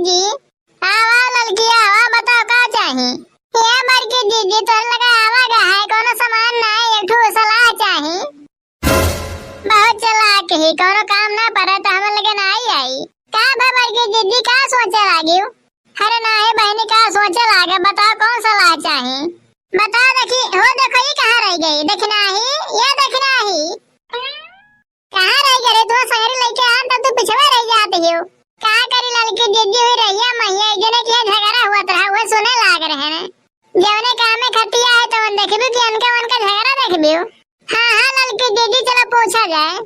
जीजी। आवा लड़की आवा, बताओ का चाही। ये बड़की जीजी तोर लगा आवा गा है, कोनो सामान ना है, एक ठो सलाह चाही। बहुत चालाक ही, कोनो काम ना पड़े तो हम लगे ना आई। का भा बड़की जीजी का सोचे लागी? अरे ना है बहनी, का सोचे लागे, बताओ कौन सलाह चाही। बताओ देखी, हो देखो ये कहाँ रह गई, देखना ही, ये देखना ही। कहाँ रह गई तू? संगरी लेके आ तब तू पिछवा रह जाती हो। का करी लड़की जीजी हुई रही है मैया, जने के झगड़ा हुआ था वो सुने लाग रहे हैं। जवने काम में खटिया है तो देखबी कि उनका झगड़ा देखबी। हां हां लड़की जीजी चलो पूछा जाए।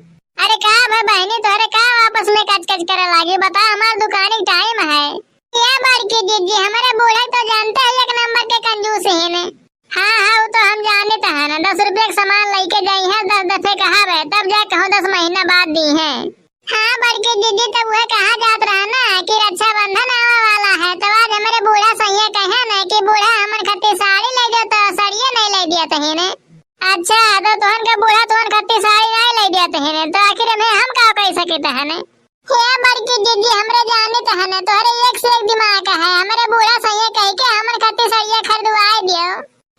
अरे का भाई बहनी तोरे का आपस में कच करे लागी, बता हमार दुकान की टाइम है। ये बड़की जीजी हमारे बूढ़े तो जानते हैं एक नंबर के कंजूस है ने। हां हां वो तो हम जाने तो है ना, 10 रुपए का सामान लेके गई है, 10 दफे कहा है तब जा कहो 10 महीना बाद दी है। हाँ बड़की दीदी तब वह कहा जात रहा ना कि रक्षाबंधन आने वाला है, तो आज हमारे बूढ़ा सैया कहे ना कि बूढ़ा हमन खत्ती साड़ी ले जाओ, तो साड़ियाँ नहीं ले दिया तही ने। अच्छा तो तोहन का बूढ़ा तोहन खत्ती साड़ी नहीं ले दिया तही ने, तो आखिर में हम का कह सके तहने। ये बड़की दीदी हमरे जाने तहने तोहरे एक से एक दिमाग है, हमारे बूढ़ा सैया कह के हमन खत्ती साड़ियाँ खरीदवाए दियो।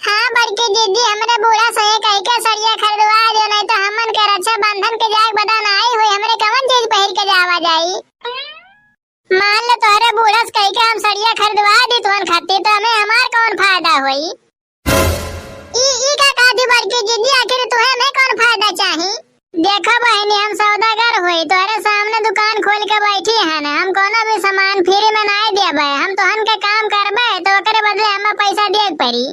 हाँ बड़की दीदी हमारे बूढ़ा सैया कह के साड़ियाँ खरीदवाए दियो, नहीं तो हमन के रक्षाबंधन के जाग बदान आई हुई हमरे कवन चीज पहन के जावा जाई। मान ले तोहरे बूढ़ा से कह के हम साड़ियाँ खरीदवा दी तोहन खाती, तो हमें हमार कौन फायदा हुई। ई का कादी बड़की दीदी आखिर तुम्हें हमें कौन फायदा चाही। देखो बहनी हम सौदागर हुई, तोहरे सामने दुकान खोल के बैठी है ना, हम कोनो भी सामान फ्री में नहीं देबे, हम तोहन के काम करबे तो ओकरे बदले हमें पैसा देके पड़ी।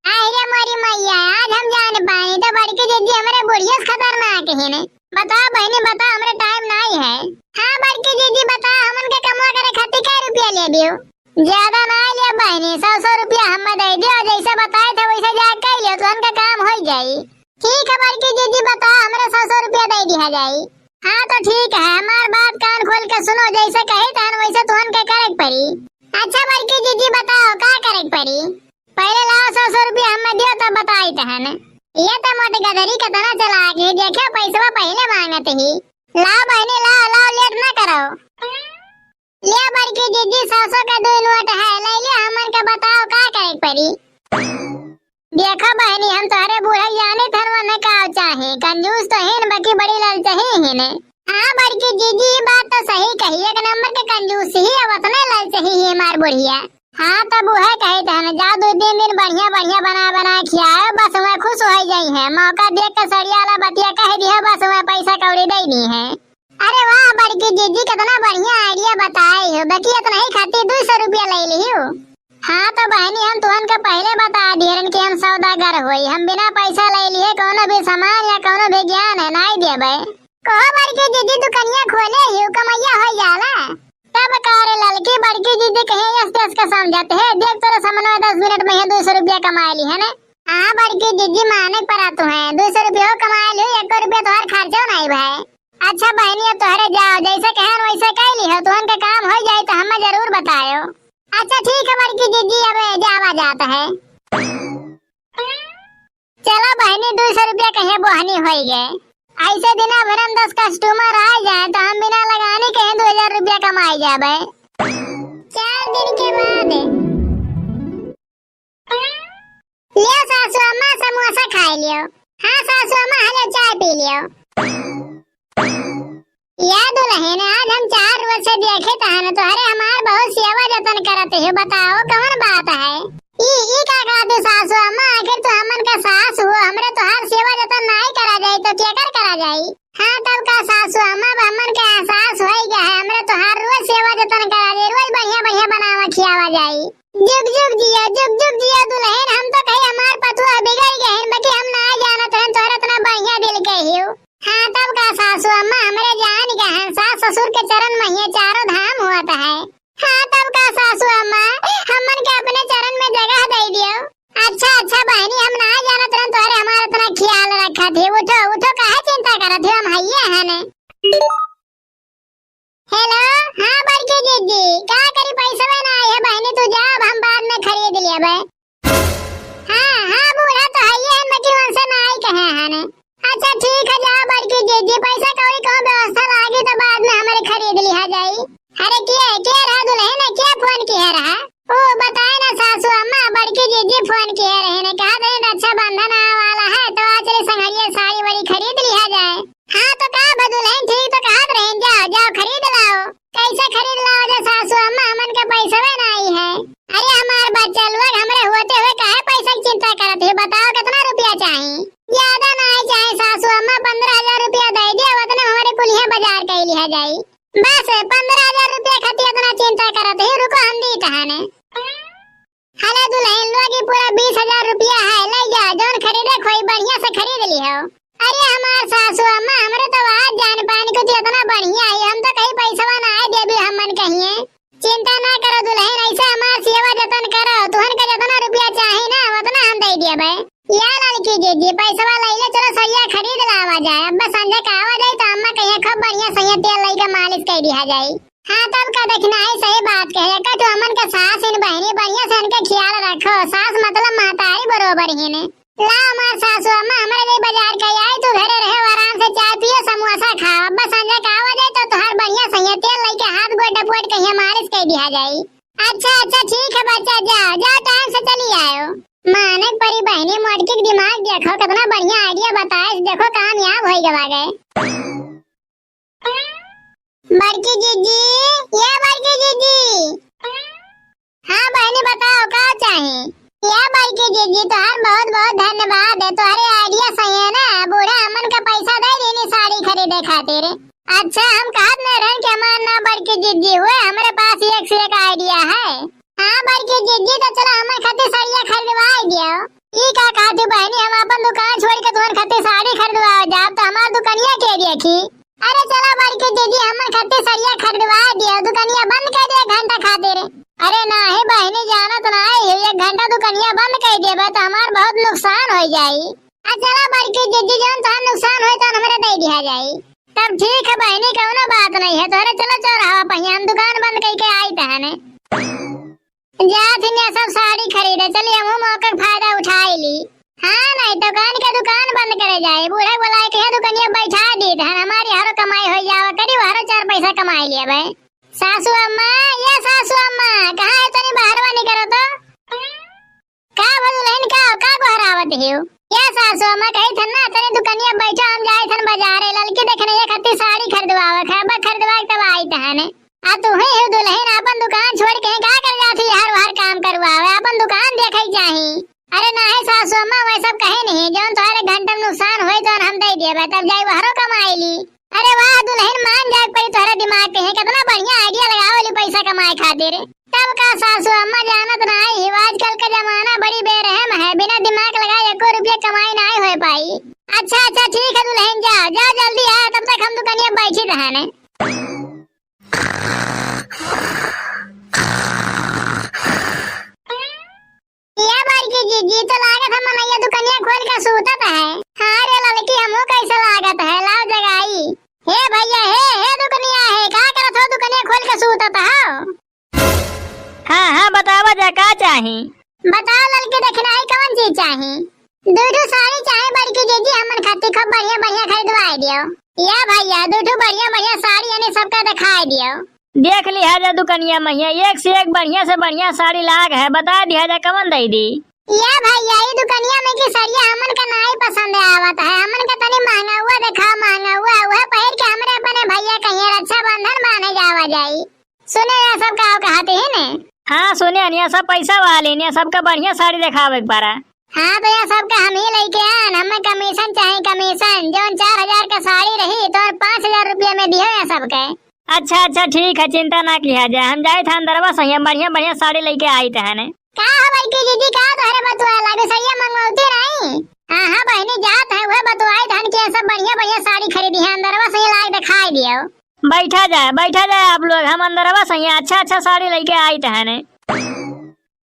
आहिरे मोरी मैया आज हम जान पाई तो बड़की दीदी हमारे बुढ़िया से खतरनाक है ने। बताओ बहनी बताओ, हमरे टाइम नहीं है। हाँ बड़की दीदी बताओ हमन के कमा करे खातिर क्या रुपया ले दियो। ज्यादा ना ले बहनी, 100 रुपया हमें दे दियो, जैसे बताए थे वैसे जा कर लियो तो उनका काम हो जाई। ठीक है बड़की दीदी बताओ हमरे 100 रुपया दे दिया जाई। हाँ तो ठीक है, हमार बात कान खोल के सुनो, जैसे कहे तहन वैसे तुहन के करे पड़ी। अच्छा बड़की दीदी बताओ का करे पड़ी। पहले लाओ 100 रुपया हमें दियो तब बताई तहन। ये तो मोटी गदरी का तना चला के देखो पैसा पहले मांगत ही। लाओ बहनी लाओ लाओ, लेट ना करो। ले बड़की दीदी 100 का 2 नोट है, ले ले हमन का बताओ का करे पड़ी। देखो बहनी हम तोहरे बूढ़े जाने थरवा न का चाहे, कंजूस तो है बाकी बड़ी लालची है ने। हाँ बड़की दीदी बात तो सही कही, एक नंबर के कंजूस ही अब उतने लालची है मार बुढ़िया। हाँ तब वो है कहे थे ना, जाओ 2-3 दिन बढ़िया बढ़िया बना खियाओ, बस वह खुश हो गई है। मौका देख कर सड़िया वाला बतिया कह दिया, बस वह पैसा कौड़ी दे दी है। अरे वाह बड़की दीदी कितना बढ़िया आइडिया बताई हो, बाकी इतना ही खाती 200 रुपया ले ली हो। हाँ तो बहनी हम तुहन का पहले बता दिए कि हम सौदागर हुई, हम बिना पैसा ले लिए कोनो भी सामान या कोनो भी ज्ञान है नहीं देबे। कहो बड़की दीदी दुकानिया खोले ही कमैया हो जाला तब करे लड़की। बड़की दीदी कहे यस का समझते है, देख तेरे सामने 10 मिनट में 200 रुपया कमा ली है ना। हाँ बड़की दीदी माने पर तू है 200 रुपया कमा ली, 1 रुपया तुम्हारा खर्चा नहीं भाई। अच्छा बहनी अब तोहरे जाओ, जैसे कहे वैसे कह ली हो, तुहन का काम हो जाए तो हमें जरूर बतायो। अच्छा ठीक है बड़की दीदी अब जावा जाता है। चलो बहनी 200 रुपया कहे बोहनी हो गए, ऐसे दिन भरम 10 कस्टमर आ जाए तो हम बिना लगाने के 2000 रुपया कमाई जाबे। 4 दिन के बाद लियो सासू अम्मा समोसा खा लियो। हाँ सासू अम्मा हेलो चाय पी लियो। याद दुल्हन आज हम 4 वर्ष से देखे तहन तोहरे हमार बहुत सेवा जतन करते हो, बताओ कौन बात है। ई का कहते सासू अम्मा, आखिर तो हमन का सास हो, हमरे तो हर सेवा जतन नहीं करा जाए तो क्या करा जाए। हाँ तब का सासू अम्मा हमन का एहसास हो गया है, हमरे तो हर रोज सेवा जतन करा जाए, रोज बढ़िया बढ़िया बनावा खियावा जाए। जुग जुग जिया दुल्हन, हम तो कहीं हमार पतुआ बिगड़ गए हैं, बाकी हम ना जानत हन तोहरा इतना बढ़िया दिल के हियो। हाँ तब का सासू अम्मा हमरे जान गए हैं, सास ससुर के चरण में ये 4 धाम होता है। हाँ तब का सासू अम्मा हमन के अपने चरण में जगह दे दियो। अच्छा बहनी हम ना जानत रहन तोहरे हमारा इतना ख्याल रखा थे। उठो काहे चिंता करत हो, हम हइये हैं ने। हेलो हाँ बड़की दीदी का करी पैसा में ना है बहनी, तू जा अब हम बाद में खरीद लिया बे। हाँ बूढ़ा तो हइये है, बाकी उनसे ना आई कहे हैं ने। अच्छा ठीक है जा बड़की दीदी, पैसा कौड़ी को व्यवस्था लागी तो बाद में हमारे खरीद लिया जाई। अरे क्या रहा दुल्हन क्या जीजी फोन किए रहे ने कहा था रक्षाबंधन आने वाला है तो आज चले संगरिया साड़ी बड़ी खरीद लिया जाए। हाँ तो कहा बदुलहन ठीक तो कहा रहे जाओ जाओ खरीद लाओ। कैसे खरीद लाओ जो सासू अम्मा हमन का पैसा ना आई है। अरे हमार बच्चा लोग हमरे होते हुए काहे पैसा की चिंता करत है। बताओ कितना रुपया चाहिए। ज्यादा नहीं चाहिए सासू अम्मा 15,000 रुपया दे दिया उतने हमारे कुलिया बाजार कर लिया जाए। बस 15,000 रुपया खातिर इतना चिंता करत है। रुको हम दी कहाने। हले दुल्हन लोग पूरा 20,000 रुपया है ले जा जौन खरीदे कोई बढ़िया से खरीद लियो। अरे हमार सासू अम्मा हमरे तो आज जान पान को इतना बढ़िया है हम तो कहीं पैसा ना आए देबी हमन कहिए। चिंता ना करो दुल्हन ऐसे हमार सेवा जतन करो तुहन का जितना रुपया चाहे ना उतना हम दे देबे। या लड़की जी पैसा ले ले चलो सरिया खरीद लावा जाए। अब संजय का आवा जाए तो अम्मा कहिए खूब बढ़िया सही तेल लई का मालिश कर दिया जाए। हाँ तब का देखना है सही बात कहे कटो अमन का सास इन बहनी बढ़िया से इनका ख्याल रखो। सास मतलब मातारी बरोबर ही ने। ला हमार सासू अम्मा हमारे लिए बाजार का आए तो घरे रहे आराम से चाय पियो समोसा खाओ। अब संजय का आवा जाए तो तुहार बढ़िया सही तेल लई के हाथ गोड़ डपोट कहिए मालिश कर दिया जाए। अच्छा ठीक है बच्चा जाओ जाओ टाइम से चली आयो। मानक परी बहनी मोटकी दिमाग देखो कितना बढ़िया आइडिया बताए देखो कामयाब हो गए। बड़की जीजी ये बड़की जीजी। हाँ बहनी बताओ क्या चाहिए। या बड़की जीजी तुहार बहुत बहुत धन्यवाद है तुम्हारे आइडिया सही है ना। बूढ़ा अमन का पैसा दे देनी साड़ी खरीदे खातिर। अच्छा हम कहा न रहे कि हमार ना बड़की जीजी हुए हमारे पास एक से एक आइडिया है। हाँ बड़की जीजी तो चलो अमन खातिर साड़ियाँ खरीदवा दियो। ये क्या कहती बहनी हम अपन दुकान छोड़ के तुम्हारे खातिर साड़ी खरीदवा जाओ तो हमार दुकानिया के देखी। अरे चलो बड़की दीदी हमन खातिर सरिया खरीदवा दियो दुकानिया बंद कर दे घंटा खातिर। अरे नहीं बहनी जाना तो नहीं 1 घंटा दुकानिया बंद कर देबे तो हमार बहुत नुकसान हो जाई। चलो बड़की दीदी जौन तो नुकसान होई तो हमरा दे दिया जाई। तब ठीक है बहनी कोनो बात नहीं है तो चलो चौराहा पहिया हम दुकान बंद करके आई तहने। जात ने सब साड़ी खरीदे चलिए हम मौका फायदा उठाई ली। हाँ नहीं दुकान बंद करे जाए बूढ़ा बोला के दुकानिया बैठा दी धन हमारी हरो कमाई हो जावा करी हरो 4 पैसा कमाई लिए भाई। सासू अम्मा ये सासू अम्मा कहाँ है तनी बाहरवा नहीं करो तो का बोलैन का गोहरावत हियो। ये सासू अम्मा कही थन ना तनी दुकानिया बैठा हम जाए थन बाजार लड़की देखने ये खातिर साड़ी खरीदवावे खबा खरीदवा तब आई तहने। आ तू ही हो दुल्हन अपन दुकान छोड़ के का कर जाती हर काम करवावे अपन दुकान देखई चाही। अरे नहीं सासू अम्मा वह सब कहे नहीं जौन तुम्हारे घंटा में नुकसान होई तो हम दे देबे तब जाई हरो कमाई ली। अरे वाह दुल्हन मान जाए पड़ी तोहरे दिमाग के है कितना बढ़िया आइडिया लगावली पैसा कमाए खातिर। तब का सासू अम्मा जानत नहीं आजकल का जमाना बड़ी बेरहम है बिना दिमाग लगाए 1 रुपया कमाई नहीं हो पाई। अच्छा ठीक है दुल्हन जाओ जाओ जल्दी आ तब तक हम दुकानिया बैठी रहने। जी तो लागत हम मनैया दुकानिया खोल के सूतत है। हाँ रे लड़की हमो कैसे लागत है लाओ जगाई। हे भैया हे दुकानिया है का करत हो दुकानिया खोल के सूतत हो। हाँ बतावा जा का चाही। बताओ लड़की देखना है कौन चीज चाही। दो साड़ी चाहे बड़की जीजी हमन खातिर खूब बढ़िया खरीदवाई दियो। या भैया 2 बढ़िया साड़ी यानी सबका दिखाई दियो। देख लिया जा दुकानिया मैया एक से एक बढ़िया साड़ी लाग है बता दिया जा कवन दई दी। या भैया ये दुकानिया में की सरिया हमन का नहीं पसंद आवत है। हमन का तनी महंगा हुआ देखा महंगा हुआ वह पहिर के हमरे अपने भैया कहिए रक्षाबंधन माने जावा जाई। सुने या सब का कहते हैं ने। हाँ सुने अनिया सब पैसा वाले ने सबका बढ़िया साड़ी दिखावे एक बार। हाँ तो यह सबका हम ही लेके आन हमें कमीशन चाहिए कमीशन जौन 4,000 का साड़ी रही तो 5,000 रुपया में दियो या सबके। अच्छा ठीक है चिंता ना किया जाए हम जाए था अंदरवा सही बढ़िया साड़ी लेके आई तहने। का बड़की दीदी का तोहरे बतुआ लागे सही मंगवाते नहीं। हाँ बहनी जात है वह बतुआई धन के सब बढ़िया साड़ी खरीदी है अंदरवा सही लाग दिखाई दियो। बैठा जाए आप लोग हम अंदरवा सही अच्छा साड़ी लेके आई तहने।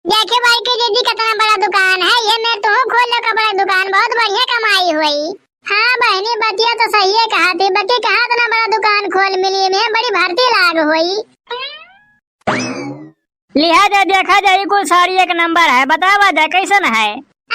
देखिए बड़की दीदी कितना बड़ा दुकान है ये मैं तो खोल लो कपड़ा दुकान बहुत बढ़िया कमाई हुई। हाँ बहनी बतिया तो सही है कहा थी बच्चे कहा इतना बड़ा दुकान खोल मिली में बड़ी भर्ती लाग हुई। लिहाजा देखा जाए कुल साड़ी एक नंबर है बतावा जाए कैसन है।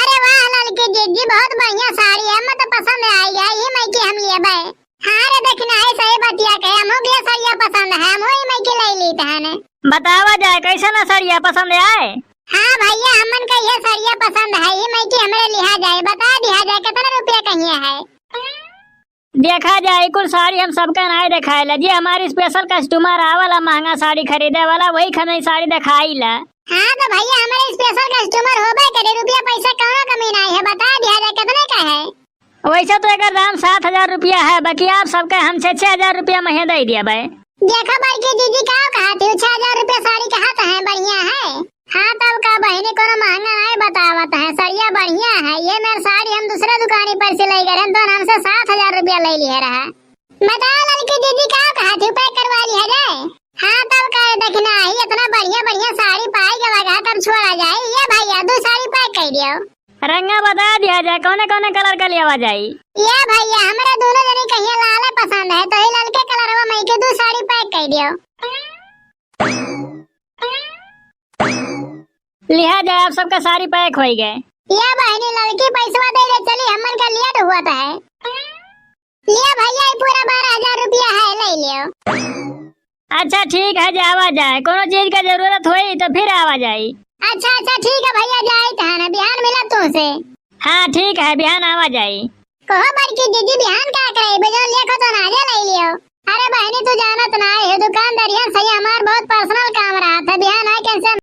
अरे वाह लड़की जीजी बहुत बढ़िया साड़ी है मतलब पसंद आई है ये मैं की हम लिए भाई। हाँ रे देखना है सही बतिया कहे हम भी साड़ियाँ पसंद है हम ही मैं की ले ली तहने। बतावा जाए कैसन साड़ियाँ पसंद आए। हाँ भैया हमन का ये साड़ियाँ पसंद है, ये मैं की हमरे लिहा जाए, बता दिया जाए कितना रुपया कहिए है। देखा जाए कुल साड़ी हम सबका नहीं दिखाए ला, जी हमारी स्पेशल कस्टमर आवला महंगा साड़ी खरीदे वाला वही हमें साड़ी दिखाई ला। हाँ तो भैया हमारे स्पेशल कस्टमर होबे करे, रुपया पैसा कौनो कमी नहीं है, बता दिया जाए कितने का है। वैसे तो एक दाम 7,000 रुपया है, बाकी आप सबका हमसे 6,000 रुपया महीने दे दिया भाई। देखो बड़की दीदी का कहा थी 6,000 रुपया साड़ी कहा तो है बढ़िया है। हाँ तब का बहनी को महंगा नहीं बतावत है, साड़िया बढ़िया है। ये मेरी साड़ी हम दूसरे दुकानी पर से ले गए तो हमसे 7,000 रुपया ले लिया रहा। बताओ लड़की दीदी का कहा थी पैक करवा लिया जाए। हाँ तब का देखना है, इतना बढ़िया बढ़िया साड़ी पाएगा लगा तब छोड़ा जाए। ये भैया दो साड़ी पैक कर दियो। रंगा बता दिया जाए कौने कौने कलर का लिया जाए। ये भैया हमारे दोनों जने कहिए लाल पसंद है तो ये लड़के कलर में मैं के दो साड़ी पैक कर दियो। लिहा जाए आप सबका साड़ी पैक हो गए। ये बहनी लड़की पैसा दे दे चली हमन का लेट हुआ था है। लिया भैया ये पूरा 12,000 रुपया है, ले लियो। अच्छा ठीक है जावा जाए, कोनो चीज का जरूरत हुई तो फिर आवा जाए। अच्छा ठीक है भैया जाए था बिहान मिला तुमसे। हाँ ठीक है बिहान आवा जाए। कहो बड़की दीदी बिहान क्या करे बजो लेखो तो नाजे ले लियो। अरे बहनी तू जानत ना है दुकानदारियां सही हमार बहुत पर्सनल काम रहा था बिहान है कैसे